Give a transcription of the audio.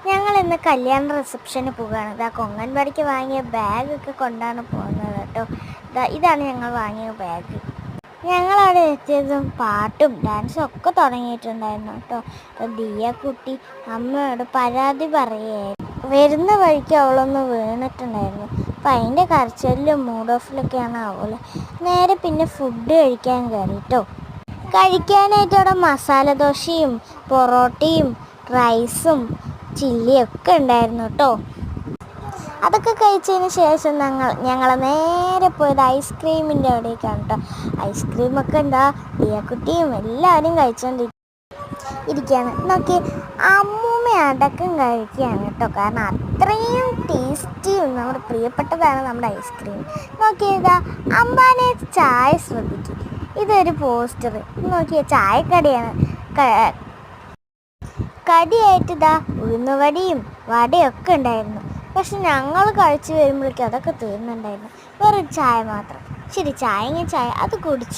ഞങ്ങൾ ഇന്ന് കല്യാണ റിസപ്ഷന് പോവുകയാണ്. ഇതാ കൊങ്ങൻപാടിക്ക് വാങ്ങിയ ബാഗൊക്കെ കൊണ്ടാണ് പോകുന്നത് കേട്ടോ. ഇതാണ് ഞങ്ങൾ വാങ്ങിയ ബാഗ്. ഞങ്ങളവിടെ എത്തിയതും പാട്ടും ഡാൻസും ഒക്കെ തുടങ്ങിയിട്ടുണ്ടായിരുന്നു കേട്ടോ. ദിയ കുട്ടി അമ്മയോട് പരാതി പറയുകയായിരുന്നു. വരുന്ന വഴിക്ക് അവളൊന്ന് വീണിട്ടുണ്ടായിരുന്നു. അപ്പം അതിൻ്റെ കരച്ചിലും മൂഡ് ഓഫിലൊക്കെയാണ് അവൾ. നേരെ പിന്നെ ഫുഡ് കഴിക്കാൻ കയറി കേട്ടോ. കഴിക്കാനായിട്ട് അവിടെ മസാല ദോശയും പൊറോട്ടയും റൈസും ചില്ലിയൊക്കെ ഉണ്ടായിരുന്നു കേട്ടോ. അതൊക്കെ കഴിച്ചതിന് ശേഷം ഞങ്ങൾ നേരെ പോയത് ഐസ്ക്രീമിൻ്റെ അവിടേക്കാണ് കേട്ടോ. ഐസ്ക്രീമൊക്കെ എന്താ ദിയക്കുട്ടിയും എല്ലാവരും കഴിച്ചുകൊണ്ടിരിക്കുകയാണ്. നോക്കി അമ്മൂമ്മ അടക്കം കഴിക്കുകയാണ് കേട്ടോ. കാരണം അത്രയും ടേസ്റ്റിയും നമ്മുടെ പ്രിയപ്പെട്ടതാണ് നമ്മുടെ ഐസ്ക്രീം. നോക്കിയതാ അമ്മാനെ ചായ ശ്രദ്ധിക്കും. ഇതൊരു പോസ്റ്റർ നോക്കിയ ചായക്കടയാണ്. കടിയായിട്ട് ഇതാ ഉഴുന്നുവടിയും വടയൊക്കെ ഉണ്ടായിരുന്നു. പക്ഷെ ഞങ്ങൾ കഴിച്ച് വരുമ്പോഴേക്കും അതൊക്കെ തീർന്നുണ്ടായിരുന്നു. വെറും ചായ മാത്രം. ശരി, ചായ അത് കുടിച്ചു.